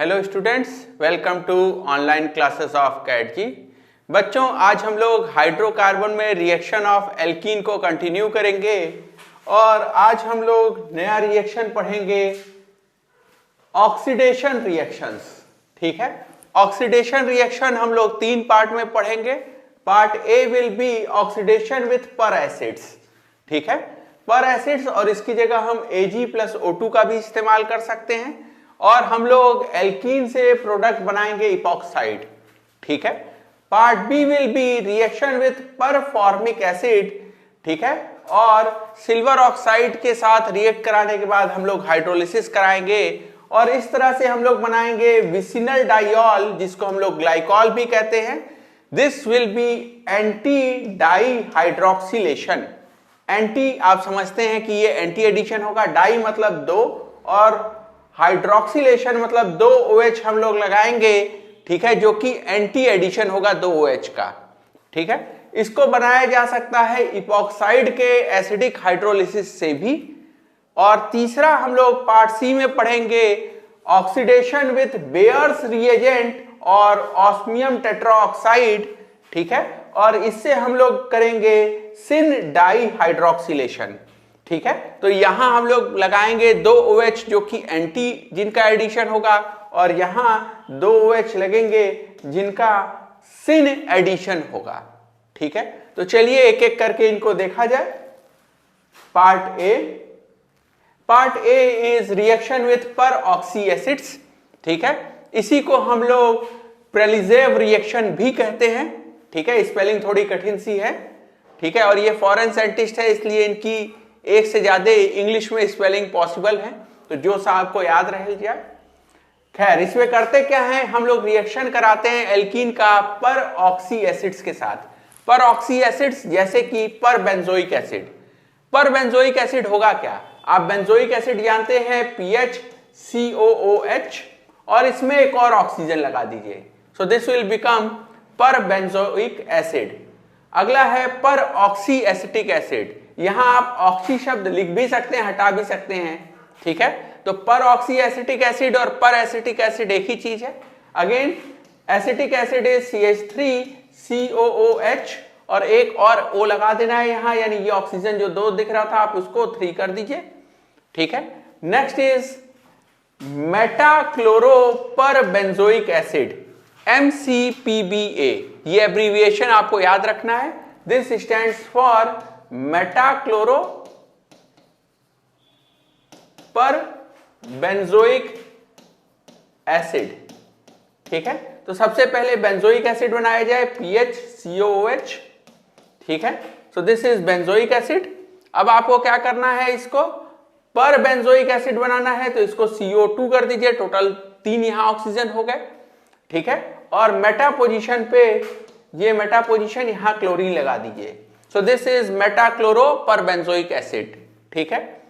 Hello students, welcome to online classes of cat G. बच्चों, आज हम लोग हाइड्रोकार्बन में रिएक्शन ऑफ एल्कीन को कंटिन्यू करेंगे और आज हम लोग नया रिएक्शन पढ़ेंगे, ऑक्सीडेशन रिएक्शंस। ठीक है, ऑक्सीडेशन रिएक्शन हम लोग तीन पार्ट में पढ़ेंगे। Part A will be oxidation with पर एसिड्स। ठीक है, पर एसिड्स और इसकी जगह हम Ag+O2 का भी इस्तेमाल कर सकते हैं और हम लोग एल्कीन से प्रोडक्ट बनाएंगे इपॉक्साइड। ठीक है, part B will be reaction with performic acid. ठीक है, और सिल्वर ऑक्साइड के साथ रिएक्ट कराने के बाद हम लोग हाइड्रोलिसिस कराएंगे और इस तरह से हम लोग बनाएंगे विसिनल डाइऑल, जिसको हम लोग ग्लाइकॉल भी कहते हैं। This will be anti dihydroxylation. Anti आप समझते हैं कि ये एंटी एडिशन होगा, डाई मतलब दो और हाइड्रोक्सिलेशन मतलब दो OH हम लोग लगाएंगे। ठीक है, जो कि एंटी एडिशन होगा दो OH का। ठीक है, इसको बनाया जा सकता है इपॉक्साइड के एसिडिक हाइड्रोलिसिस से भी। और तीसरा हम लोग पार्ट सी में पढ़ेंगे ऑक्सीडेशन विथ बेयर्स रिएजेंट और ऑस्मियम टेट्राऑक्साइड। ठीक है, और इससे हम लोग करेंगे सिन डाई हाइड्रोक्सिलेशन। ठीक है, तो यहां हम लोग लगाएंगे दो OH जो कि एंटी जिनका एडिशन होगा और यहां दो OH लगेंगे जिनका सिन एडिशन होगा। ठीक है, तो चलिए एक एक करके इनको देखा जाए। Part A is reaction with पर ऑक्सी एसिड्स। ठीक है, इसी को हम लोग प्रेलिजेव रिएक्शन भी कहते हैं। ठीक है, स्पेलिंग थोड़ी कठिन सी है। ठीक है, और ये फॉरेन साइंटिस्ट है इसलिए इनकी एक से ज्यादा इंग्लिश में स्पेलिंग पॉसिबल है, तो जो साहब को याद रह जाए। खैर, इसमें करते क्या है, हम लोग रिएक्शन कराते हैं एल्कीन का पर ऑक्सी एसिड्स के साथ। पर ऑक्सी एसिड्स जैसे कि पर बेंजोइक एसिड। पर बेंजोइक एसिड होगा क्या, आप बेंजोइक एसिड जानते हैं PHCOOH और इसमें एक और ऑक्सीजन लगा दीजिए, सो दिस विल बिकम पर बेंजोइक एसिड। अगला है पर ऑक्सी एसिटिक एसिड। यहां आप ऑक्सी शब्द लिख भी सकते हैं, हटा भी सकते हैं। ठीक है, तो पर ऑक्सी एसिटिक एसिड और पर एसिटिक एसिड एक ही चीज है। Again acetic acid is CH3COOH और एक और O लगा देना है यहां, यानी ये ऑक्सीजन जो दो दिख रहा था आप उसको 3 कर दीजिए। ठीक है, नेक्स्ट इज मेटाक्लोरो पर बेंजोइक एसिड, MCPBA। ये एब्रीविएशन आपको याद रखना है। दिस स्टैंड्स फॉर मेटाक्लोरो पर बेंजोइक एसिड। ठीक है, तो सबसे पहले बेंजोइक एसिड बनाया जाए PHCOOH। ठीक है, so this is benzoic acid. अब आपको क्या करना है, इसको पर बेंजोइक एसिड बनाना है तो इसको CO2 कर दीजिए, टोटल 3 यहां ऑक्सीजन हो गए। ठीक है, और मेटा पोजीशन पे ये मेटा पोजीशन यहां क्लोरीन लगा दीजिए, सो दिस इज मेटाक्लोरो पर बेंजोइक एसिड। ठीक है,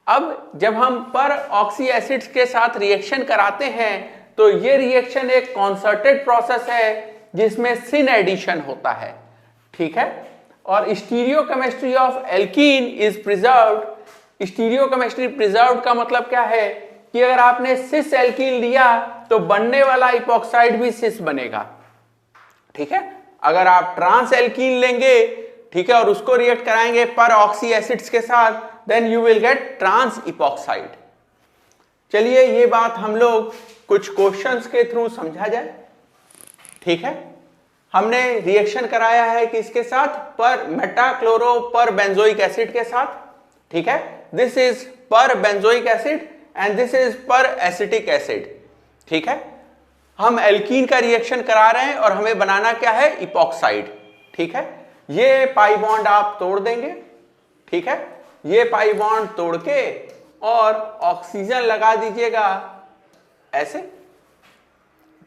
अब जब हम पर ऑक्सी एसिड्स के साथ रिएक्शन कराते हैं तो ये रिएक्शन एक कॉन्सर्टेड प्रोसेस है जिसमें सिन एडिशन होता है। ठीक है, और stereochemistry of alkene is preserved. Stereochemistry preserved का मतलब क्या है कि अगर आपने सिस एल्कीन लिया तो बनने वाला इपॉक्साइड भी सिस बनेगा। ठीक है, अगर आप ट्रांस एल्कीन लेंगे, ठीक है, और उसको रिएक्ट कराएंगे पर ऑक्सी एसिड्स के साथ, then you will get trans epoxide. चलिए ये बात हम लोग कुछ क्वेश्चंस के थ्रू समझा जाए। ठीक है, हमने रिएक्शन कराया है कि इसके साथ पर मेटाक्लोरो पर बेंजोइक एसिड के साथ। ठीक है, दिस इज पर benzoic acid and this is पर एसिटिक एसिड। ठीक है, हम एल्कीन का रिएक्शन करा रहे हैं और हमें बनाना क्या है, इपॉक्साइड। ठीक है, ये पाई बॉन्ड आप तोड़ देंगे। ठीक है, ये पाई बॉन्ड तोड़ के और ऑक्सीजन लगा दीजिएगा ऐसे।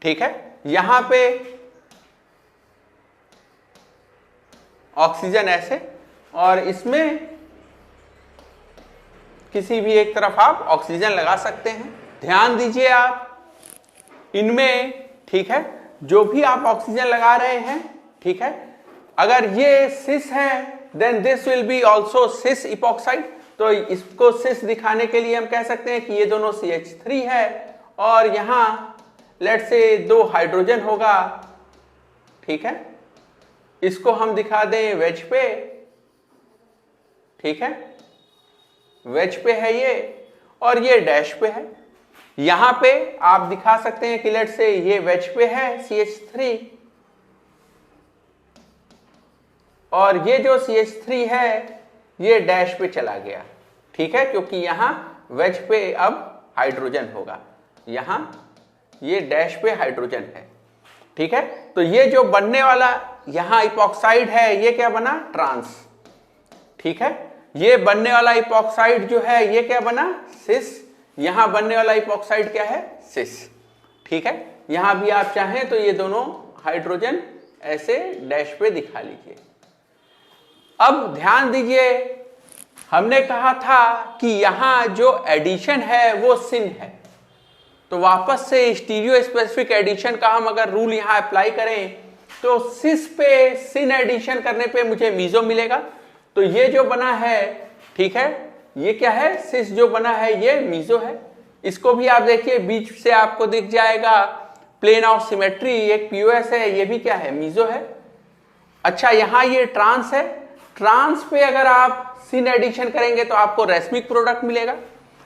ठीक है, यहां पे ऑक्सीजन ऐसे और इसमें किसी भी एक तरफ आप ऑक्सीजन लगा सकते हैं। ध्यान दीजिए आप इनमें, ठीक है, जो भी आप ऑक्सीजन लगा रहे हैं, ठीक है, अगर ये सिस है then this will be also cis epoxide. तो इसको सिस दिखाने के लिए हम कह सकते हैं कि ये दोनों CH3 है और यहां लेट्स से 2 हाइड्रोजन होगा, ठीक है, इसको हम दिखा दें वेज पे, ठीक है, वेज पे है ये और ये डैश पे है। यहां पे आप दिखा सकते हैं कि लेट्स से ये वेज पे है CH3 और ये जो CH3 है ये डैश पे चला गया, ठीक है, क्योंकि यहां वेज पे अब हाइड्रोजन होगा, यहां ये डैश पे हाइड्रोजन है, ठीक है। तो ये जो बनने वाला यहां इपॉक्साइड है ये क्या बना, ट्रांस, ठीक है। ये बनने वाला इपॉक्साइड जो है ये क्या बना, सिस। यहां बनने वाला इपॉक्साइड क्या है, सिस, ठीक है। यहां भी आप चाहें तो ये दोनों हाइड्रोजन ऐसे डैश पे दिखा लीजिए। अब ध्यान दीजिए, हमने कहा था कि यहां जो एडिशन है वो सिन है, तो वापस से स्टीरियो स्पेसिफिक एडिशन का हम अगर रूल यहां अप्लाई करें तो सिस पे सिन एडिशन करने पे मुझे मीजो मिलेगा। तो ये जो बना है, ठीक है, ये क्या है, सिस जो बना है ये मीजो है। इसको भी आप देखिए बीच से आपको दिख जाएगा प्लेन ऑफ सिमेट्री, एक पीओएस है, ये भी क्या है, मीजो है। अच्छा, यहां ये ट्रांस है, ट्रांस पे अगर आप सिन एडिशन करेंगे तो आपको रेसमिक प्रोडक्ट मिलेगा।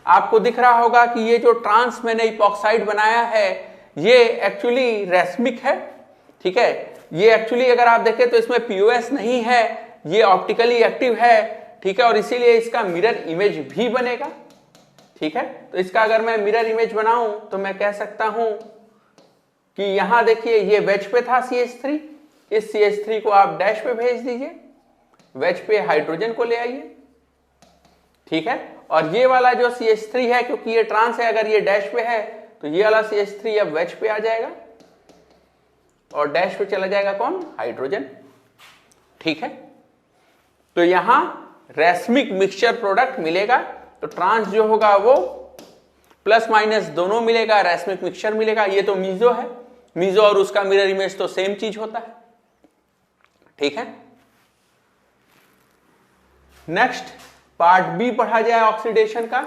आपको दिख रहा होगा कि ये जो ट्रांस मैंने इपॉक्साइड बनाया है ये एक्चुअली रेसमिक है, ठीक है। ये एक्चुअली अगर आप देखें तो इसमें पीओएस नहीं है, ये ऑप्टिकली एक्टिव है, ठीक है, और इसीलिए इसका मिरर इमेज भी बनेगा, ठीक है। तो इसका अगर मैं मिरर इमेज बनाऊं तो मैं कह सकता हूं कि यहां देखिए ये वेज पे था CH3, इस CH3 को आप डैश पे भेज दीजिए, वेज पे हाइड्रोजन को ले आइए, ठीक है। और ये वाला जो CH3 है, क्योंकि ये ट्रांस है, अगर ये डैश पे है तो ये वाला CH3 अब वेज पे आ जाएगा और डैश पे चला जाएगा कौन, हाइड्रोजन, ठीक है। तो यहां रेसमिक मिक्सचर प्रोडक्ट मिलेगा, तो ट्रांस जो होगा वो प्लस माइनस दोनों मिलेगा, रेसमिक मिक्सचर मिलेगा। ये तो मीजो है, मीजो और उसका मिरर इमेज तो सेम चीज होता है, ठीक है। नेक्स्ट पार्ट बी पढ़ा जाए ऑक्सीडेशन का,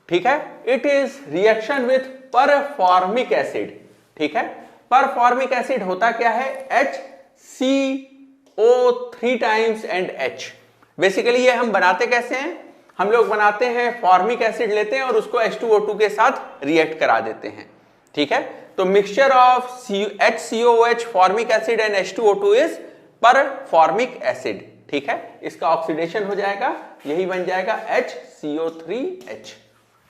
ठीक है। It is reaction with performic acid, ठीक है। परफॉर्मिक एसिड होता क्या है, HCO3 times and H। Basically ये हम बनाते कैसे हैं, हम लोग बनाते हैं फॉर्मिक एसिड लेते हैं और उसको H2O2 के साथ रिएक्ट करा देते हैं, ठीक है। तो mixture of HCOH formic acid and H2O2 is performic acid, ठीक है। इसका ऑक्सीडेशन हो जाएगा, यही बन जाएगा HCO3H,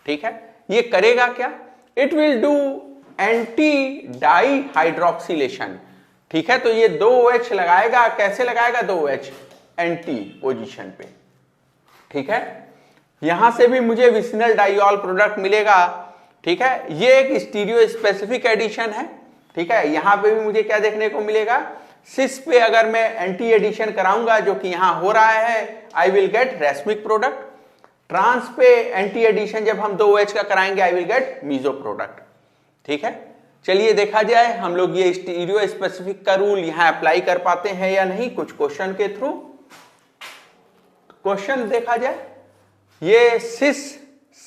ठीक है। ये करेगा क्या, it will do anti dihydroxylation, ठीक है। तो ये 2 OH लगाएगा, कैसे लगाएगा, 2 OH एंटी पोजीशन पे, ठीक है। यहां से भी मुझे विसिनल डाइऑल प्रोडक्ट मिलेगा, ठीक है। ये एक स्टीरियो स्पेसिफिक एडिशन है, ठीक है। यहां पे भी मुझे क्या देखने को मिलेगा, सिस पे अगर मैं एंटी एडिशन कराऊंगा जो कि यहां हो रहा है, I will get racemic product. Trans पे एंटी एडिशन जब हम 2 OH का कराएंगे, I will get meso product, ठीक है। चलिए देखा जाए हम लोग ये स्टीरियो स्पेसिफिक का रूल यहां अप्लाई कर पाते हैं या नहीं, कुछ क्वेश्चन के थ्रू। क्वेश्चन देखा जाए, ये सिस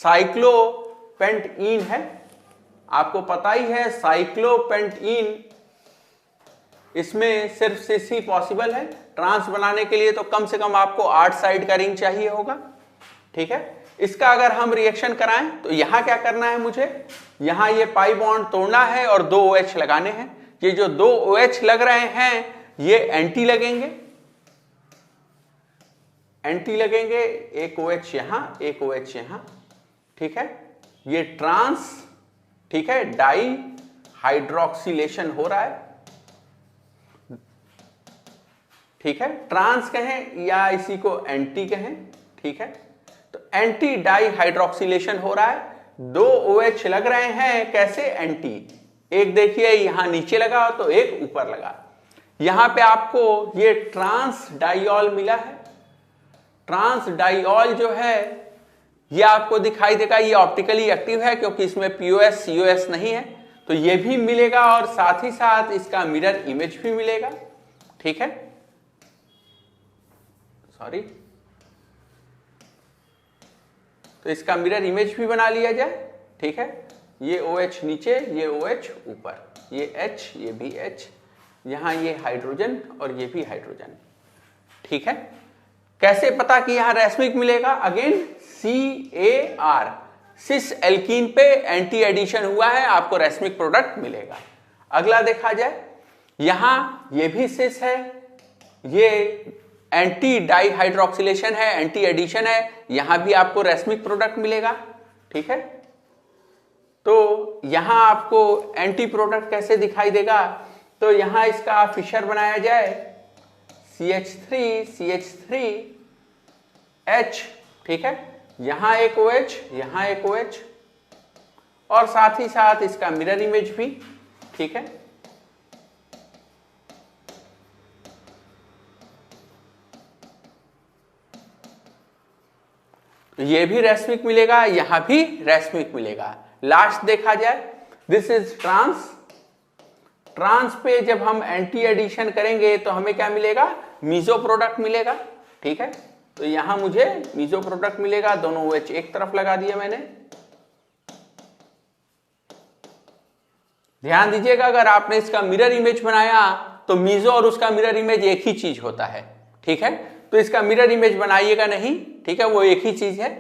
साइक्लोपेंटईन है, आपको पता ही है साइक्लोपेंटईन, इसमें सिर्फ सिस ही पॉसिबल है। ट्रांस बनाने के लिए तो कम से कम आपको 8 साइड का रिंग चाहिए होगा, ठीक है। इसका अगर हम रिएक्शन कराएं तो यहां क्या करना है, मुझे यहां ये पाई बॉन्ड तोड़ना है और 2 OH लगाने हैं। ये जो 2 OH लग रहे हैं ये एंटी लगेंगे, एंटी लगेंगे, एक OH यहां, एक OH यहां, ठीक है। ये ट्रांस, ठीक है, डाई हाइड्रोक्सिलेशन हो रहा है, ठीक है। ट्रांस कहें या इसी को एंटी कहें, ठीक है। तो एंटी डाई हाइड्रोक्सिलेशन हो रहा है, 2 OH लग रहे हैं, कैसे, एंटी। एक देखिए यहां नीचे लगा तो एक ऊपर लगा। यहां पे आपको ये ट्रांस डाइऑल मिला है। ट्रांस डाइऑल जो है ये आपको दिखाई देगा, ये ऑप्टिकली एक्टिव है क्योंकि इसमें POS COS नहीं है, तो ये भी मिलेगा और साथ ही साथ इसका मिरर इमेज भी मिलेगा, ठीक है। सॉरी, तो इसका मिरर इमेज भी बना लिया जाए, ठीक है। ये OH नीचे, ये OH ऊपर, ये H, ये भी H, यहां ये हाइड्रोजन और ये भी हाइड्रोजन। ठीक है, कैसे पता कि यहां रैस्मिक मिलेगा? अगेन CAR, सिस एल्कीन पे एंटी एडिशन हुआ है, आपको रैस्मिक प्रोडक्ट मिलेगा। अगला देखा जाए, यहां ये भी सिस है, ये एंटी डाई हाइड्रोक्सिलेशन है, एंटी एडिशन है, यहां भी आपको रैस्मिक प्रोडक्ट मिलेगा। ठीक है, तो यहां आपको एंटी प्रोडक्ट कैसे दिखाई देगा? तो यहां इसका फिशर बनाया जाए, CH3 CH3 H। ठीक है, यहां एक OH, यहां एक OH, और साथ ही साथ इसका मिरर इमेज भी। ठीक है, ये भी रैस्मिक मिलेगा, यहां भी रैस्मिक मिलेगा। लास्ट देखा जाए, दिस इज ट्रांस। ट्रांस पे जब हम एंटी एडिशन करेंगे तो हमें क्या मिलेगा? मीजो प्रोडक्ट मिलेगा। ठीक है, तो यहां मुझे मीजो प्रोडक्ट मिलेगा, दोनों OH एक तरफ लगा दिया मैंने। ध्यान दीजिएगा, अगर आपने इसका मिरर इमेज बनाया तो मीजो और उसका मिरर इमेज एक ही चीज होता है। ठीक है, तो इसका मिरर इमेज बनाइएगा नहीं। ठीक है, वो एक ही चीज है,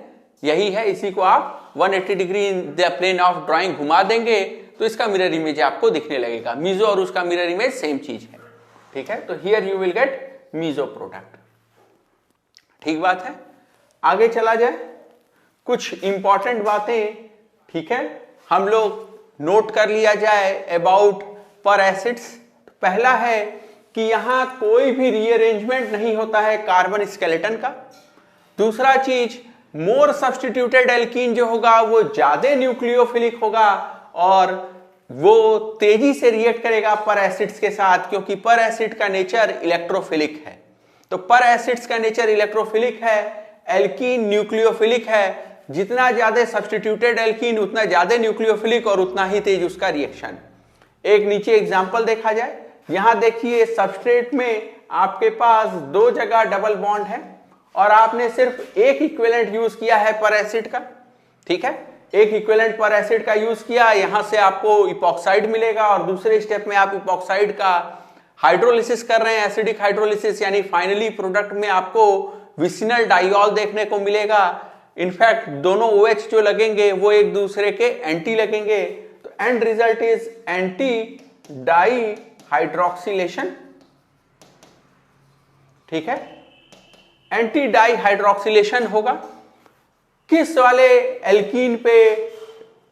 यही है। इसी को आप 180 degree in the plane of drawing घुमा देंगे तो इसका मिरर इमेज आपको दिखने लगेगा। मीजो और उसका मिरर इमेज सेम चीज है। ठीक है, तो here you will get meso product. ठीक बात है, आगे चला जाए, कुछ इंपॉर्टेंट बातें। ठीक है, हम लोग नोट कर लिया जाए अबाउट पर एसिड्स। पहला है कि यहां कोई भी रीअरेंजमेंट नहीं होता है कार्बन स्केलेटन का। दूसरा चीज, मोर सब्स्टिट्यूटेड एल्कीन जो होगा वो ज्यादा न्यूक्लियोफिलिक होगा और वो तेजी से रिएक्ट करेगा पर एसिड्स के साथ, क्योंकि पर एसिड का नेचर इलेक्ट्रोफिलिक है। तो पर एसिड्स का नेचर इलेक्ट्रोफिलिक है, एल्कीन न्यूक्लियोफिलिक है। जितना ज्यादा सब्स्टिट्यूटेड एल्कीन उतना ज्यादा न्यूक्लियोफिलिक और उतना ही तेज उसका रिएक्शन। एक नीचे एग्जांपल देखा जाए, यहां देखिए सबस्ट्रेट में आपके पास दो जगह डबल बॉन्ड है और आपने सिर्फ एक इक्विवेलेंट यूज किया है पर एसिड का। ठीक है, एक इक्विवेलेंट पर एसिड का यूज किया, यहां से आपको इपॉक्साइड मिलेगा और दूसरे स्टेप में आप इपॉक्साइड का हाइड्रोलिसिस कर रहे हैं, एसिडिक हाइड्रोलिसिस, यानी फाइनली प्रोडक्ट में आपको विसिनल डाइऑल देखने को मिलेगा। इनफैक्ट दोनों OH जो लगेंगे वो एक दूसरे के एंटी लगेंगे, तो end result is anti dihydroxylation. ठीक है, एंटी डाई हाइड्रोक्सिलेशन होगा। किस वाले एल्कीन पे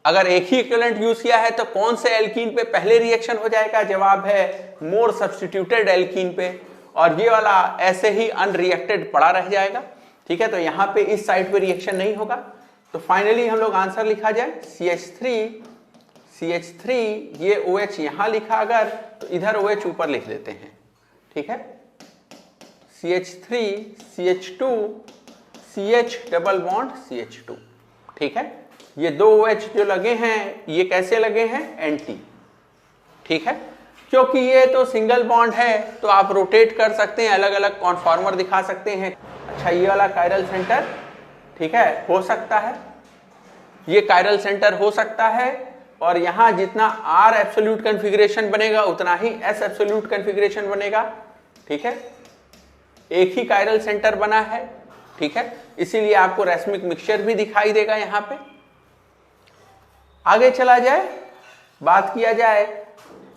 अगर एक ही इक्विवेलेंट यूज किया है तो कौन से एल्कीन पे पहले रिएक्शन हो जाएगा? जवाब है मोर सब्स्टिट्यूटेड एल्कीन पे, और ये वाला ऐसे ही अनरिएक्टेड पड़ा रह जाएगा। ठीक है, तो यहां पे इस साइड पे रिएक्शन नहीं होगा। तो फाइनली हम लोग आंसर लिखा जाए CH3 ये OH यहां लिखा, अगर तो इधर OH ऊपर लिख देते हैं। ठीक है, CH3 CH2 CH double bond CH2। ठीक है, ये दो OH जो लगे हैं ये कैसे लगे हैं? एंटी। ठीक है, क्योंकि ये तो सिंगल बॉन्ड है तो आप रोटेट कर सकते हैं, अलग अलग कॉन्फॉर्मर दिखा सकते हैं। अच्छा, ये वाला कायरल सेंटर, ठीक है, हो सकता है, ये कायरल सेंटर हो सकता है, और यहां जितना R एब्सोल्यूट कॉन्फ़िगरेशन बनेगा उतना ही S एब्सोल्यूट कॉन्फ़िगरेशन बनेगा। ठीक है, एक ही कायरल सेंटर बना है। ठीक है, इसीलिए आपको रैस्मिक मिक्सचर भी दिखाई देगा यहां पे। आगे चला जाए, बात किया जाए,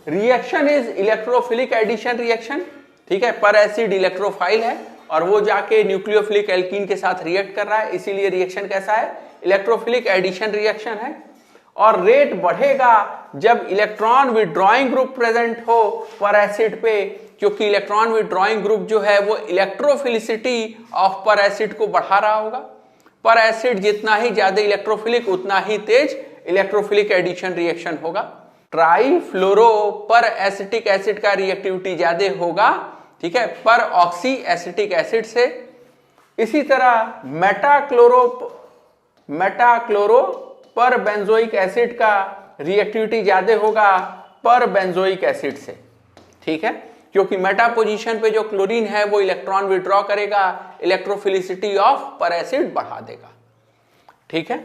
reaction is electrophilic addition reaction. ठीक है, पर एसिड इलेक्ट्रोफाइल है और वो जाके न्यूक्लियोफिलिक एल्कीन के साथ रिएक्ट कर रहा है, इसीलिए रिएक्शन कैसा है? इलेक्ट्रोफिलिक एडिशन रिएक्शन है। और रेट बढ़ेगा जब इलेक्ट्रॉन विड्रॉइंग ग्रुप प्रेजेंट हो पर एसिड पे, क्योंकि इलेक्ट्रॉन विड्रॉइंग ग्रुप जो है वो इलेक्ट्रोफिलिसिटी ऑफ पर एसिड को बढ़ा रहा होगा। पर एसिड जितना ही ज्यादा इलेक्ट्रोफिलिक उतना ही तेज इलेक्ट्रोफिलिक एडिशन रिएक्शन होगा। ट्राईफ्लोरो पर एसिटिक एसिड का रिएक्टिविटी ज्यादा होगा, ठीक है, पर ऑक्सी एसिटिक एसिड से। इसी तरह मेटाक्लोरो पर बेंजोइक एसिड का रिएक्टिविटी ज्यादा होगा पर बेंजोइक एसिड से। ठीक है, क्योंकि मेटा पोजीशन पे जो क्लोरीन है वो इलेक्ट्रॉन विड्रॉ करेगा, इलेक्ट्रोफिलिसिटी ऑफ पर एसिड बढ़ा देगा। ठीक है,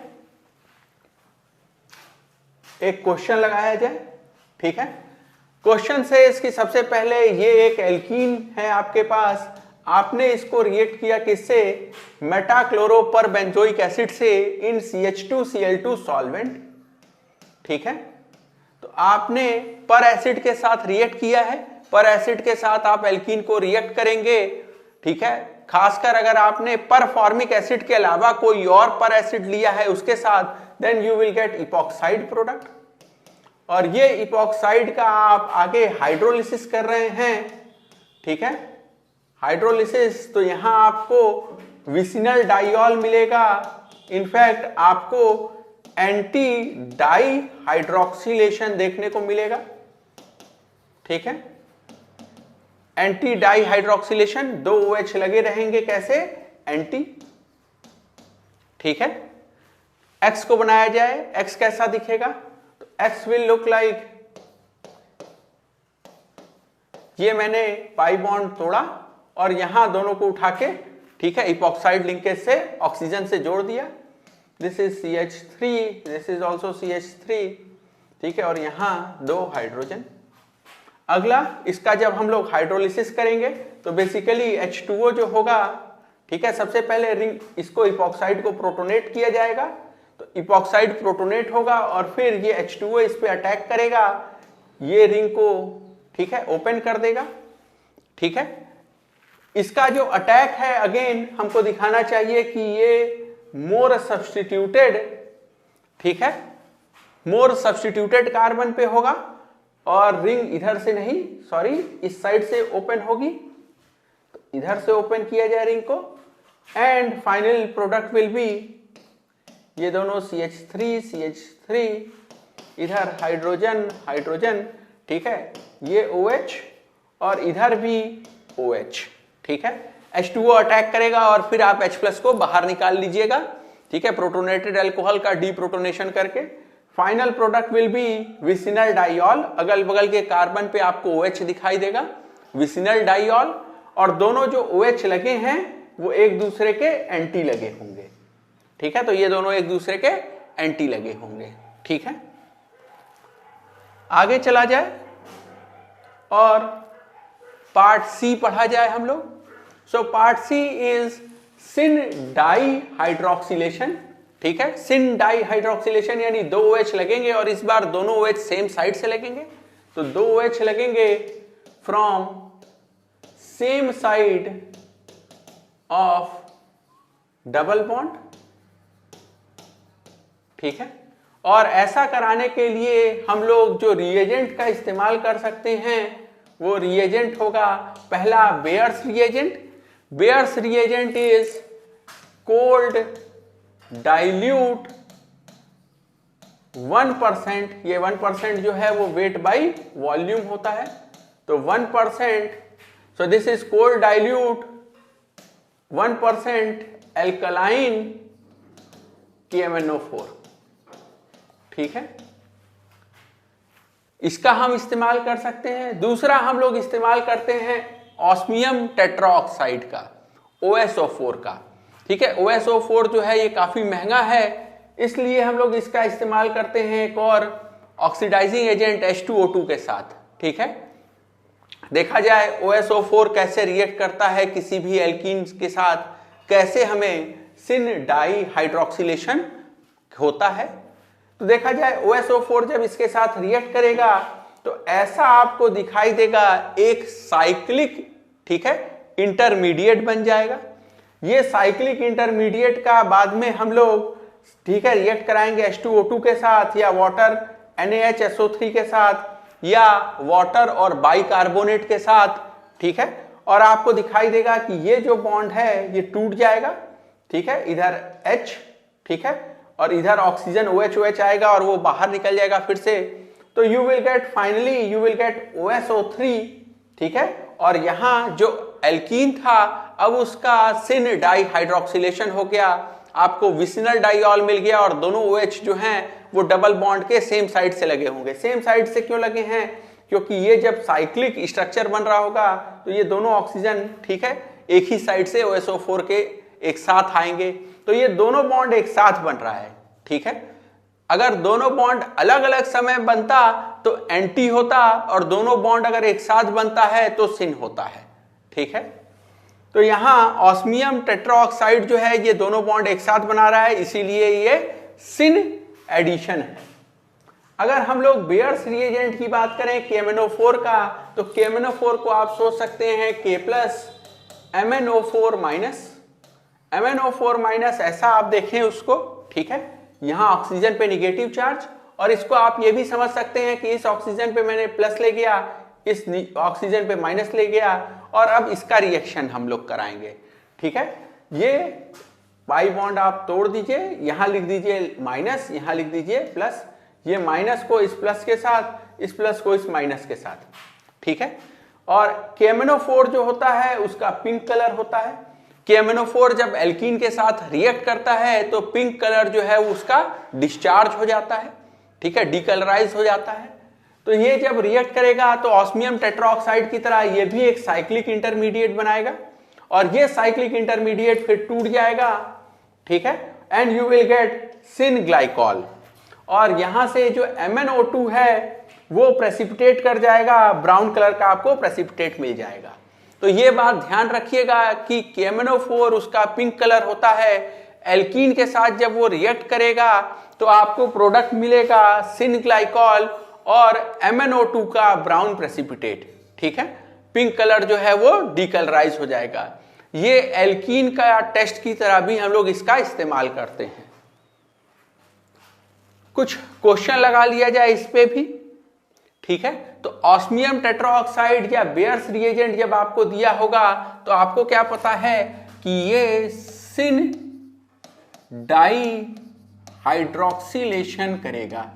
एक क्वेश्चन लगाया जाए। ठीक है, क्वेश्चन से इसकी सबसे पहले ये एक एल्कीन है आपके पास, आपने इसको रिएक्ट किया किससे, मेटाक्लोरोपर बेंजोइक एसिड से इन CH2Cl2 सॉल्वेंट। ठीक है, तो आपने पर एसिड के साथ रिएक्ट किया है, पर एसिड के साथ आप एल्कीन को रिएक्ट करेंगे। ठीक है, खासकर अगर आपने पर फॉर्मिक एसिड के अलावा कोई और पर एसिड लिया है उसके साथ, then you will get epoxide product. और ये इपॉक्साइड का आप आगे हाइड्रोलिसिस कर रहे हैं। ठीक है, हाइड्रोलिसिस, तो यहां आपको विसिनल डाइऑल मिलेगा। इनफैक्ट आपको एंटी डाई हाइड्रोक्सिलेशन देखने को मिलेगा। ठीक है, एंटी डाई हाइड्रोक्सिलेशन, 2 OH लगे रहेंगे, कैसे, एंटी। ठीक है, X को बनाया जाए, X कैसा दिखेगा, तो X विल लुक लाइक, ये मैंने पाई बॉन्ड तोड़ा और यहां दोनों को उठा के, ठीक है, इपॉक्साइड लिंकेज से ऑक्सीजन से जोड़ दिया। This is CH3, this is also CH3। ठीक है, और यहां 2 हाइड्रोजन। अगला, इसका जब हम लोग हाइड्रोलिसिस करेंगे तो बेसिकली H2O जो होगा, ठीक है, सबसे पहले रिंग, इसको इपॉक्साइड को प्रोटोनेट किया जाएगा, तो इपॉक्साइड प्रोटोनेट होगा और फिर ये H2O इस पे अटैक करेगा, ये रिंग को, ठीक है, ओपन कर देगा। ठीक है, इसका जो अटैक है, अगेन हमको दिखाना चाहिए कि ये मोर सब्स्टिट्यूटेड, ठीक है, मोर सब्स्टिट्यूटेड कार्बन पे होगा और रिंग इधर से नहीं, सॉरी, इस साइड से ओपन होगी, तो इधर से ओपन किया जाए रिंग को, and final product will be ये दोनों CH3, इधर हाइड्रोजन हाइड्रोजन, ठीक है, ये OH और इधर भी OH। ठीक है, H2O अटैक करेगा और फिर आप H+ को बाहर निकाल लीजिएगा। ठीक है, प्रोटोनेटेड अल्कोहल का डीप्रोटोनेशन करके final product will be vicinal diol. अगल बगल के कार्बन पे आपको OH दिखाई देगा, विसिनल डाइऑल, और दोनों जो OH लगे हैं वो एक दूसरे के एंटी लगे होंगे। ठीक है, तो ये दोनों एक दूसरे के एंटी लगे होंगे। ठीक है, आगे चला जाए और पार्ट C पढ़ा जाए हम लोग। So part C is syn dihydroxylation. ठीक है, सिन डाई हाइड्रोक्सिलेशन यानी 2 OH लगेंगे और इस बार दोनों OH सेम साइड से लगेंगे, तो 2 OH लगेंगे from same side of double bond. ठीक है, और ऐसा कराने के लिए हम लोग जो रिएजेंट का इस्तेमाल कर सकते हैं वो रिएजेंट होगा, पहला bears reagent. Bears reagent is cold dilute 1%, ये 1% जो है वो वेट बाई वॉल्यूम होता है, तो 1%, so this is cold dilute 1% alkaline TMNO4। ठीक है, इसका हम इस्तेमाल कर सकते हैं। दूसरा हम लोग इस्तेमाल करते हैं ऑस्मियम टेट्राऑक्साइड का, OSO4 का। ठीक है, OSO4 जो है ये काफी महंगा है, इसलिए हम लोग इसका इस्तेमाल करते हैं एक और ऑक्सीडाइजिंग एजेंट H2O2 के साथ। ठीक है, देखा जाए OSO4 कैसे रिएक्ट करता है किसी भी एल्कीन के साथ, कैसे हमें सिन डाई हाइड्रोक्सिलेशन होता है। तो देखा जाए OSO4 जब इसके साथ रिएक्ट करेगा तो ऐसा आपको दिखाई देगा, एक साइक्लिक, ठीक है, इंटरमीडिएट बन जाएगा। ये साइक्लिक इंटरमीडिएट का बाद में हम लोग, ठीक है, रिएक्ट कराएंगे H2O2 के साथ या वाटर NaHSO3 के साथ या वाटर और बाइकार्बोनेट के साथ। ठीक है, और आपको दिखाई देगा कि ये जो बॉन्ड है ये टूट जाएगा। ठीक है, इधर H, ठीक है, और इधर ऑक्सीजन OH आएगा और वो बाहर निकल जाएगा फिर से, तो you will gate, finally you will gate OSO3। ठीक है, और यहां जो एल्कीन था अब उसका सिन डाई हाइड्रोक्सिलेशन हो गया, आपको विसिनल डाइऑल मिल गया और दोनों OH जो हैं वो डबल बॉन्ड के सेम साइड से लगे होंगे। सेम साइड से क्यों लगे हैं, क्योंकि ये जब साइक्लिक स्ट्रक्चर बन रहा होगा तो ये दोनों ऑक्सीजन, ठीक है, एक ही साइड से OSO4 के एक साथ आएंगे, तो ये दोनों बॉन्ड एक साथ बन रहा है। ठीक है, अगर दोनों बॉन्ड अलग अलग समय बनता तो एंटी होता, और दोनों बॉन्ड अगर एक साथ बनता है तो सिन होता है। ठीक है, तो यहां ऑस्मियम टेट्राऑक्साइड जो है ये दोनों बॉन्ड एक साथ बना रहा है, इसीलिए ये सिन एडिशन है। अगर हम लोग बेयर्स रिएजेंट की बात करें KMnO4 का, तो KMnO4 को आप सोच सकते हैं K plus MnO4 minus, MnO4 minus ऐसा आप देखें उसको। ठीक है, यहां ऑक्सीजन पे निगेटिव चार्ज, और इसको आप ये भी समझ सकते हैं कि इस ऑक्सीजन पे मैंने प्लस ले गया, इस ऑक्सीजन पे माइनस ले गया, और अब इसका रिएक्शन हम लोग कराएंगे। ठीक है, ये पाई बॉन्ड आप तोड़ दीजिए, यहां लिख दीजिए माइनस, यहां लिख दीजिए प्लस, ये माइनस को इस प्लस के साथ, इस प्लस को इस माइनस के साथ। ठीक है, और KMnO4 जो होता है उसका पिंक कलर होता है। KMnO4 जब एल्कीन के साथ रिएक्ट करता है तो पिंक कलर जो है उसका डिस्चार्ज हो जाता है। ठीक है, डीकलराइज हो जाता है। तो ये जब रिएक्ट करेगा तो ऑस्मियम टेट्राऑक्साइड की तरह ये भी एक साइक्लिक इंटरमीडिएट बनाएगा, और ये साइक्लिक इंटरमीडिएट फिर टूट जाएगा। ठीक है, and you will get syn glycol, और यहां से जो MnO2 है वो प्रेसिपिटेट कर जाएगा, ब्राउन कलर का आपको प्रेसिपिटेट मिल जाएगा। तो ये बात ध्यान रखिएगा कि KMnO4 उसका पिंक कलर होता है, एल्कीन के साथ जब वो रिएक्ट करेगा तो आपको प्रोडक्ट मिलेगा सिन ग्लाइकॉल और MnO2 का ब्राउन प्रेसिपिटेट। ठीक है, पिंक कलर जो है वो डीकलराइज हो जाएगा। ये एल्कीन का टेस्ट की तरह भी हम लोग इसका इस्तेमाल करते हैं। कुछ क्वेश्चन लगा लिया जाए इस पे भी। ठीक है, तो ऑस्मियम टेट्राऑक्साइड या बेयर्स रिएजेंट जब आपको दिया होगा तो आपको क्या पता है कि ये सिन डाई हाइड्रोक्सिलेशन करेगा।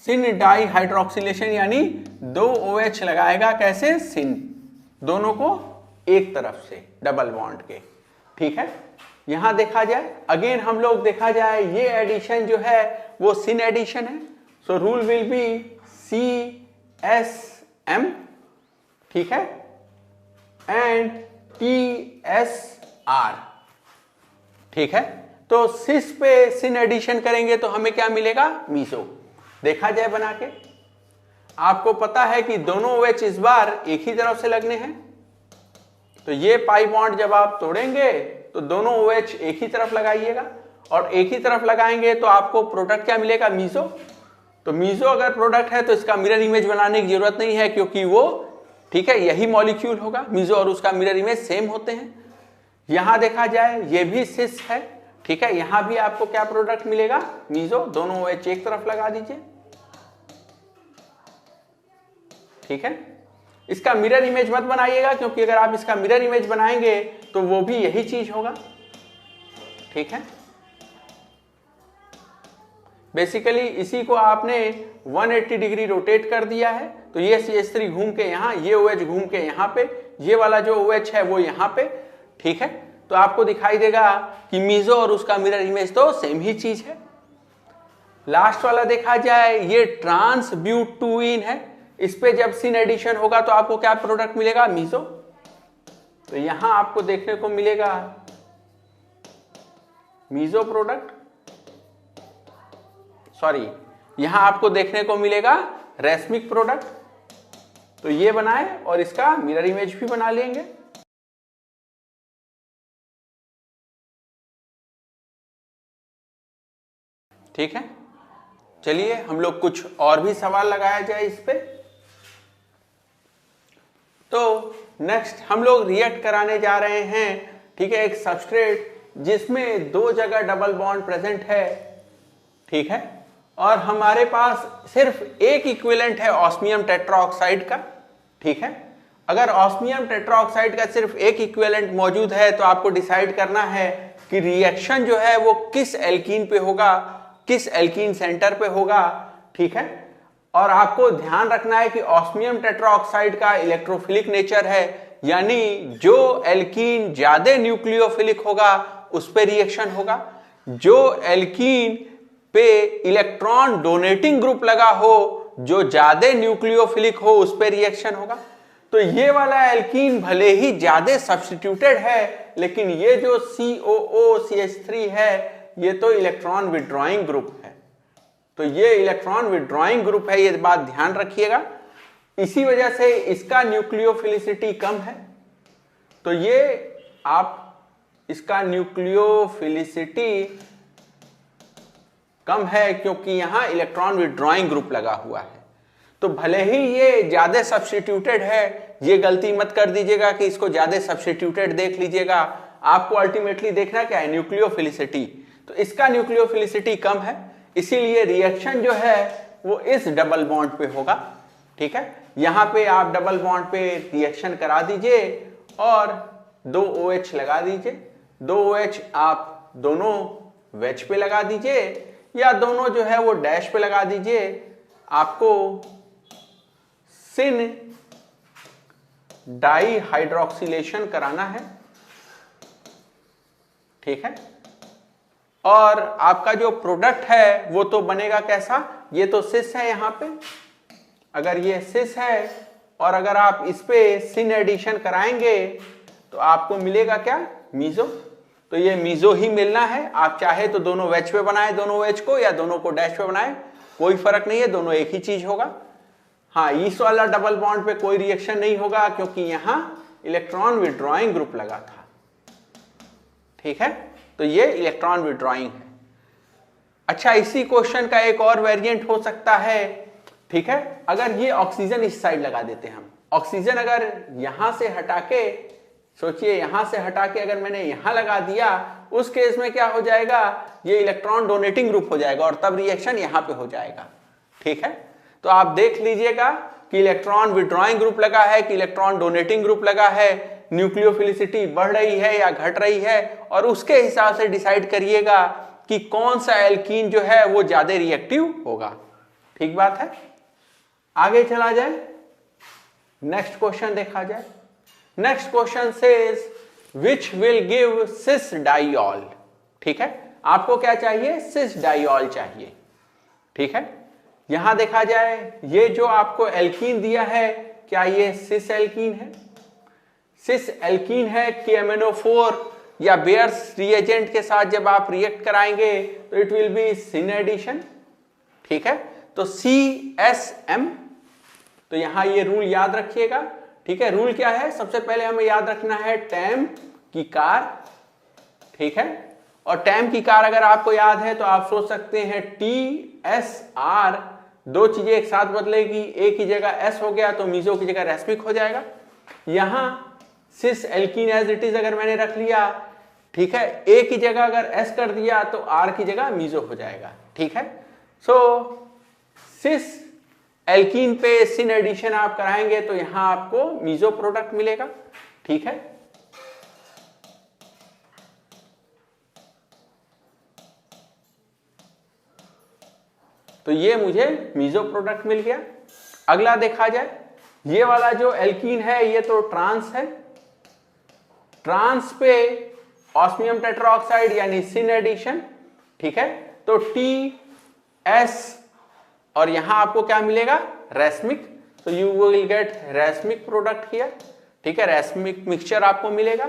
सिन डाई हाइड्रोक्सिलेशन यानी 2 OH लगाएगा, कैसे? सिन, दोनों को एक तरफ से डबल बॉन्ड के। ठीक है, यहां देखा जाए अगेन, हम लोग देखा जाए ये एडिशन जो है वो सिन एडिशन है। So rule will be CSM। ठीक है, एंड TSR। ठीक है, तो सिस पे सिन एडिशन करेंगे तो हमें क्या मिलेगा? मीसो। देखा जाए बना के, आपको पता है कि दोनों OH इस बार एक ही तरफ से लगने हैं, तो ये पाई बॉन्ड जब आप तोड़ेंगे तो दोनों OH एक ही तरफ लगाइएगा, और एक ही तरफ लगाएंगे तो आपको प्रोडक्ट क्या मिलेगा? मीसो। तो मीसो अगर प्रोडक्ट है तो इसका मिरर इमेज बनाने की जरूरत नहीं है, क्योंकि वो, ठीक है, यही मॉलिक्यूल होगा। मीसो और उसका मिरर इमेज सेम होते हैं। यहां देखा जाए ये भी सिस है। ठीक है, यहां भी आपको क्या प्रोडक्ट मिलेगा? मीसो। दोनों OH एक तरफ लगा दीजिए। ठीक है, इसका मिरर इमेज मत बनाइएगा, क्योंकि अगर आप इसका मिरर इमेज बनाएंगे तो वो भी यही चीज होगा। ठीक है, बेसिकली इसी को आपने 180 डिग्री रोटेट कर दिया है, तो ये CH3 घूम के यहां, ये OH घूम के यहां पे, ये वाला जो OH है वो यहां पे। ठीक है, तो आपको दिखाई देगा कि मीसो और उसका मिरर इमेज तो सेम ही चीज है। लास्ट वाला देखा जाए ये ट्रांसब्यूटुइन है, इस पे जब सिन एडिशन होगा तो आपको क्या प्रोडक्ट मिलेगा? मीसो। तो यहां आपको देखने को मिलेगा मीसो प्रोडक्ट, सॉरी, यहां आपको देखने को मिलेगा रेसमिक प्रोडक्ट। तो ये बनाए और इसका मिरर इमेज भी बना लेंगे। ठीक है, चलिए हम लोग कुछ और भी सवाल लगाया जाए इस पे। तो नेक्स्ट हम लोग रिएक्ट कराने जा रहे हैं। ठीक है, एक सबस्ट्रेट जिसमें 2 जगह डबल बॉन्ड प्रेजेंट है। ठीक है, और हमारे पास सिर्फ एक इक्विवेलेंट है ऑस्मियम टेट्राऑक्साइड का। ठीक है, अगर ऑस्मियम टेट्राऑक्साइड का सिर्फ एक इक्विवेलेंट मौजूद है तो आपको डिसाइड करना है कि रिएक्शन जो है वो किस एल्कीन पे होगा, किस एल्कीन सेंटर पे होगा। ठीक है, और आपको ध्यान रखना है कि ऑस्मियम टेट्राऑक्साइड का इलेक्ट्रोफिलिक नेचर है, यानी जो एल्कीन ज्यादा न्यूक्लियोफिलिक होगा उस पे रिएक्शन होगा, जो एल्कीन पे इलेक्ट्रॉन डोनेटिंग ग्रुप लगा हो, जो ज्यादा न्यूक्लियोफिलिक हो, उस पे रिएक्शन होगा। तो ये वाला एल्कीन भले ही ज्यादा सब्स्टिट्यूटेड है, लेकिन ये जो COO CH3 है ये तो इलेक्ट्रॉन विड्रॉइंग ग्रुप है। तो ये इलेक्ट्रॉन विड्रॉइंग ग्रुप है, ये बात ध्यान रखिएगा। इसी वजह से इसका न्यूक्लियोफिलिसिटी कम है। तो ये आप इसका न्यूक्लियोफिलिसिटी कम है क्योंकि यहां इलेक्ट्रॉन विड्रॉइंग ग्रुप लगा हुआ है। तो भले ही ये ज्यादा सब्स्टिट्यूटेड है, ये गलती मत कर दीजिएगा कि इसको ज्यादा सब्स्टिट्यूटेड देख लीजिएगा। आपको अल्टीमेटली देखना क्या है, न्यूक्लियोफिलिसिटी। तो इसका न्यूक्लियोफिलिसिटी कम है, इसीलिए रिएक्शन जो है वो इस डबल बॉन्ड पे होगा। ठीक है, यहां पे आप डबल बॉन्ड पे रिएक्शन करा दीजिए और 2 OH लगा दीजिए। 2 OH आप दोनों वेज पे लगा दीजिए या दोनों जो है वो डैश पे लगा दीजिए। आपको सिन डाई हाइड्रोक्सिलेशन कराना है। ठीक है, और आपका जो प्रोडक्ट है वो तो बनेगा कैसा, ये तो सिस है यहां पे। अगर ये सिस है और अगर आप इस पे सिन एडिशन कराएंगे तो आपको मिलेगा क्या, मीजो। तो ये मीजो ही मिलना है। आप चाहे तो दोनों वेज पे बनाए दोनों वेज को, या दोनों को डैश पे बनाए, कोई फर्क नहीं है, दोनों एक ही चीज होगा। हाँ, इस वाला डबल बॉन्ड पे कोई रिएक्शन नहीं होगा क्योंकि यहां इलेक्ट्रॉन विड्रॉइंग ग्रुप लगा था। ठीक है, तो ये इलेक्ट्रॉन विड्रॉइंग है। अच्छा, इसी क्वेश्चन का एक और वेरिएंट हो सकता है। ठीक है, अगर ये ऑक्सीजन इस साइड लगा देते हैं हम, ऑक्सीजन अगर यहां से हटा के, सोचिए यहां से हटा के अगर मैंने यहां लगा दिया, उस केस में क्या हो जाएगा, ये इलेक्ट्रॉन डोनेटिंग ग्रुप हो जाएगा और तब रिएक्शन यहां पे हो जाएगा। ठीक है, तो आप देख लीजिएगा कि इलेक्ट्रॉन विड्रॉइंग ग्रुप लगा है कि इलेक्ट्रॉन डोनेटिंग ग्रुप लगा है, न्यूक्लियोफिलिसिटी बढ़ रही है या घट रही है, और उसके हिसाब से डिसाइड करिएगा कि कौन सा एल्कीन जो है वो ज्यादा रिएक्टिव होगा। ठीक बात है, आगे चला जाए, नेक्स्ट क्वेश्चन देखा जाए। Next question says which will give cis diol. ठीक है, आपको क्या चाहिए, सिस डाइऑल चाहिए। ठीक है, यहां देखा जाए, ये जो आपको एल्कीन दिया है, क्या ये सिस एल्कीन है? सिस एल्कीन है कि MnO4 या बेयर्स रिएजेंट के साथ जब आप रिएक्ट कराएंगे तो it will be syn addition. ठीक है, तो CSM। तो यहां ये रूल याद रखिएगा। ठीक है, रूल क्या है, सबसे पहले हमें याद रखना है टैम की कार। ठीक है, और टैम की कार अगर आपको याद है तो आप सोच सकते हैं TSR, दो चीजें एक साथ बदलेगी, एक की जगह S हो गया तो मीजो की जगह रेस्मिक हो जाएगा। यहां cis alkene as it is अगर मैंने रख लिया, ठीक है, A की जगह अगर S कर दिया तो R की जगह मीजो हो जाएगा। ठीक है, सो सिस एल्कीन पे सिन एडिशन आप कराएंगे तो यहां आपको मीजो प्रोडक्ट मिलेगा। ठीक है, तो ये मुझे मीजो प्रोडक्ट मिल गया। अगला देखा जाए, ये वाला जो एल्कीन है ये तो ट्रांस है। ट्रांस पे ऑस्मियम टेट्राऑक्साइड यानी सिन एडिशन। ठीक है, तो TS और यहां आपको क्या मिलेगा, रेस्मिक। तो you will get racemic product here. ठीक है, रेस्मिक मिक्सचर आपको मिलेगा।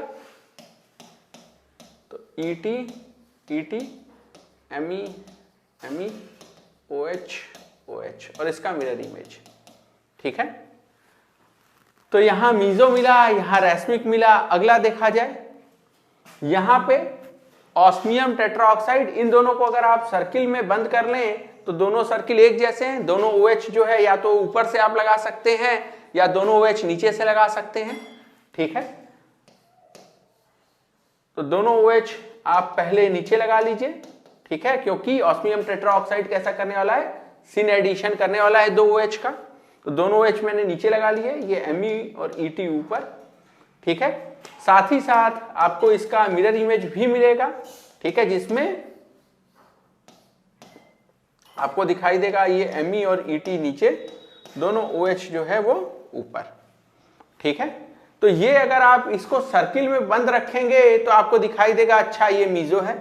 तो ET Me OH और इसका मिरर इमेज। ठीक है, तो यहां मीजो मिला, यहां रेस्मिक मिला। अगला देखा जाए, यहां पे ऑस्मियम टेट्राऑक्साइड, इन दोनों को अगर आप सर्किल में बंद कर लें तो दोनों सर्किल एक जैसे हैं। दोनों OH जो है या तो ऊपर से आप लगा सकते हैं या दोनों OH नीचे से लगा सकते हैं। ठीक है, तो दोनों OH आप पहले नीचे लगा लीजिए। ठीक है, क्योंकि ऑस्मियम टेट्राऑक्साइड कैसा करने वाला है, सिन एडिशन करने वाला है 2 OH का। तो दोनों OH मैंने नीचे लगा लिए, ये Me और ET ऊपर। ठीक है, साथ ही साथ आपको इसका मिरर इमेज भी मिलेगा। ठीक है, जिसमें आपको दिखाई देगा ये Me और ET नीचे, दोनों OH जो है वो ऊपर। ठीक है, तो ये अगर आप इसको सर्किल में बंद रखेंगे तो आपको दिखाई देगा अच्छा ये मीजो है।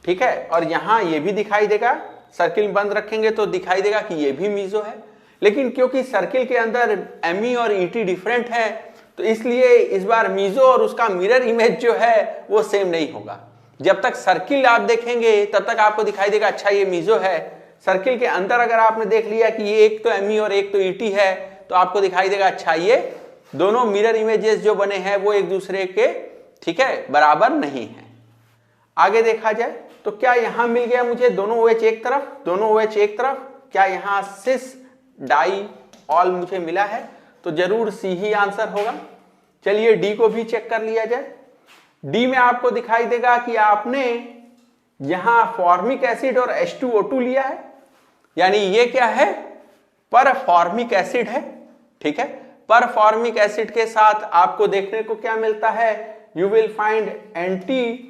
ठीक है, और यहां ये भी दिखाई देगा, सर्किल में बंद रखेंगे तो दिखाई देगा कि ये भी मीजो है। लेकिन क्योंकि सर्किल के अंदर Me और ET डिफरेंट है तो इसलिए इस बार मीजो और उसका मिरर इमेज जो है वो सेम नहीं होगा। जब तक सर्किल आप देखेंगे तब तक आपको दिखाई देगा अच्छा ये मीजो है। सर्किल के अंदर अगर आपने देख लिया कि ये एक तो एमई और एक तो ईटी है, तो आपको दिखाई देगा अच्छा ये दोनों मिरर इमेजेस जो बने हैं वो एक दूसरे के, ठीक है, बराबर नहीं है। आगे देखा जाए तो क्या यहां मिल गया मुझे दोनों OH एक तरफ, दोनों OH एक तरफ, क्या यहां सिस डाई ऑल मुझे मिला है? तो जरूर सी ही आंसर होगा। चलिए डी को भी चेक कर लिया जाए। डी में आपको दिखाई देगा कि आपने यहां फॉर्मिक एसिड और H2O2 लिया है, यानी ये क्या है, परफॉर्मिक एसिड है, ठीक है। परफॉर्मिक एसिड के साथ आपको देखने को क्या मिलता है, you will find anti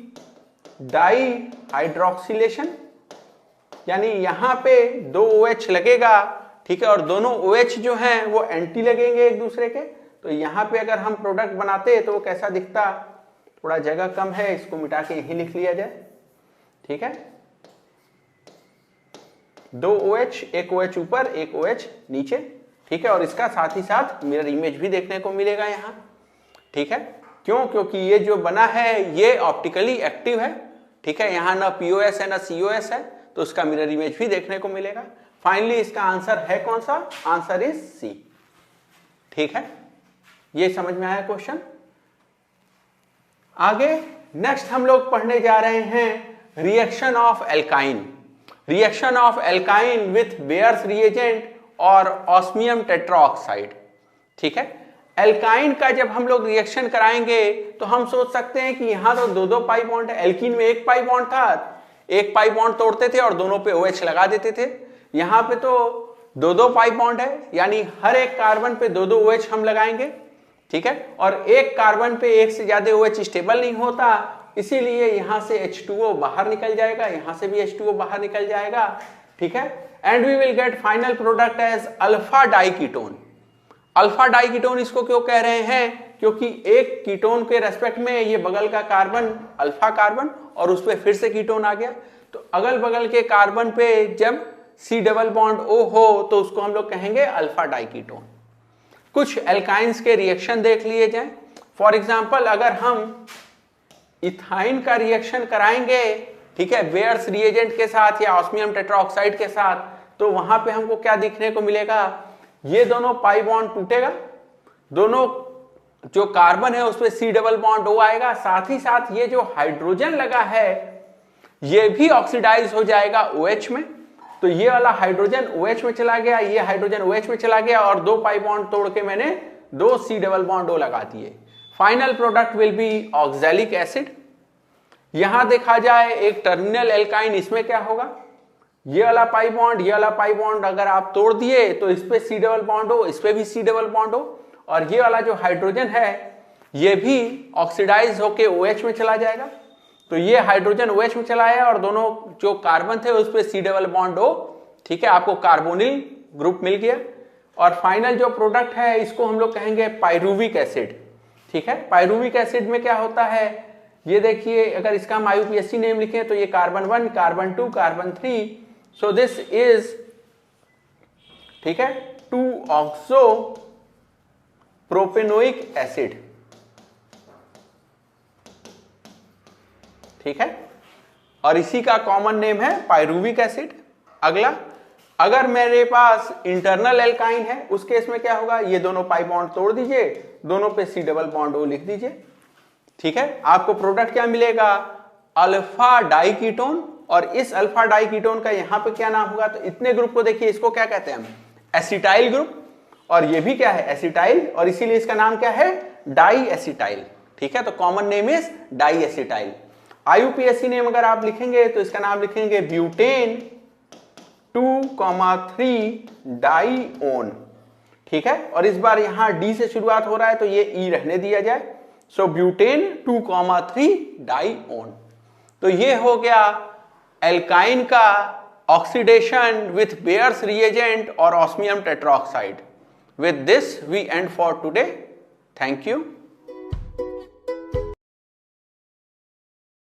dihydroxylation, यानी यहां पे दो OH लगेगा, ठीक है, और दोनों OH जो हैं वो एंटी लगेंगे एक दूसरे के। तो यहां पे अगर हम प्रोडक्ट बनाते तो वो कैसा दिखता, थोड़ा जगह कम है, इसको मिटा के यही लिख लिया जाए, ठीक है। दो OH, एक OH ऊपर एक OH नीचे, ठीक है, और इसका साथ ही साथ मिरर इमेज भी देखने को मिलेगा यहाँ, ठीक है। क्यों? क्योंकि ये जो बना है ये ऑप्टिकली एक्टिव है, ठीक है, यहाँ ना POS है ना COS है, तो उसका मिरर इमेज भी देखने को मिलेगा। फाइनली इसका आंसर है कौन सा? आंसर इज सी, ठीक है। ये समझ में आया क्वेश्चन। आगे नेक्स्ट हम लोग पढ़ने जा रहे हैं reaction of alkyne, reaction of alkyne with Baeyer's reagent और ऑस्मियम टेट्राऑक्साइड, ठीक है। एल्काइन का जब हम लोग रिएक्शन कराएंगे तो हम सोच सकते हैं कि यहां तो दो दो पाई बॉन्ड है, एल्कीन में एक पाई बॉन्ड था, एक पाई बॉन्ड तोड़ते थे और दोनों पे OH लगा देते थे। यहां पे तो दो दो पाई बॉन्ड है, यानी हर एक कार्बन पे दो दो OH हम लगाएंगे, ठीक है, और एक कार्बन पे एक से ज्यादा OH स्टेबल नहीं होता, इसीलिए यहां से H2O बाहर निकल जाएगा, यहां से भी H2O बाहर निकल जाएगा, ठीक है। And we will get final product as alpha diketone. Alpha diketone इसको क्यों कह रहे हैं? क्योंकि एक कीटोन के रेस्पेक्ट में ये बगल का कार्बन अल्फा कार्बन और उस पर फिर से कीटोन आ गया, तो अगल बगल के कार्बन पे जब C डबल बॉन्ड O हो तो उसको हम लोग कहेंगे अल्फा डाइकीटोन। कुछ एल्काइंस के रिएक्शन देख लिए जाएं। फॉर एग्जांपल अगर हम इथाइन का रिएक्शन कराएंगे, ठीक है, बेयर्स रिएजेंट के साथ या ऑस्मियम टेट्राऑक्साइड के साथ, तो वहां पे हमको क्या दिखने को मिलेगा, ये दोनों पाई बॉन्ड टूटेगा, दोनों जो कार्बन है उसमें C डबल बॉन्ड O आएगा, साथ ही साथ ये जो हाइड्रोजन लगा है ये भी ऑक्सीडाइज हो जाएगा OH में, तो ये वाला हाइड्रोजन OH में चला गया, ये हाइड्रोजन OH में चला गया और दो पाई बॉन्ड तोड़ के मैंने दो C डबल बॉन्ड O लगा दिए। Final product will be oxalic acid. यहां देखा जाए एक टर्मिनल एल्काइन, इसमें क्या होगा, ये वाला पाई बॉन्ड ये वाला पाई बॉन्ड अगर आप तोड़ दिए तो इस पे C डबल बॉन्ड O, इस पे भी C डबल बॉन्ड O, और ये वाला जो हाइड्रोजन है ये भी ऑक्सीडाइज होके OH में चला जाएगा, तो ये हाइड्रोजन OH में चला आया और दोनों जो कार्बन थे उस पे C डबल बॉन्ड O, ठीक है, आपको कार्बोनिल ग्रुप मिल गया। और फाइनल जो प्रोडक्ट है इसको हम लोग कहेंगे पाइरुविक एसिड, ठीक है। पाइरुविक एसिड में क्या होता है, ये देखिए, अगर इसका हम IUPAC नेम लिखें तो ये carbon 1, carbon 2, carbon 3, so this is, ठीक है, 2-ऑक्सो प्रोपेनोइक एसिड, ठीक है, और इसी का कॉमन नेम है पाइरुविक एसिड। अगला, अगर मेरे पास इंटरनल एल्काइन है उस केस में क्या होगा, ये दोनों पाई बॉन्ड तोड़ दीजिए, दोनों पे C डबल बॉन्ड O लिख दीजिए, ठीक है, आपको प्रोडक्ट क्या मिलेगा, अल्फा डाइकीटोन। और इस अल्फा डाइकीटोन का यहां पे क्या नाम होगा, तो इतने ग्रुप को देखिए, इसको क्या कहते हैं हम, एसिटाइल ग्रुप, और ये भी क्या है, एसिटाइल, और इसीलिए इसका नाम क्या है, डाई एसिटाइल, ठीक है, तो common name is diacetyl. IUPAC name अगर आप लिखेंगे तो इसका नाम लिखेंगे ब्यूटेन 2,3 डाईओन, ठीक है, और इस बार यहां D से शुरुआत हो रहा है तो ये E रहने दिया जाए, सो ब्यूटेन 2,3 डाईओन। तो ये हो गया एल्काइन का ऑक्सीडेशन विथ बेयर्स रिएजेंट और osmium tetroxide. With this we end for today, thank you.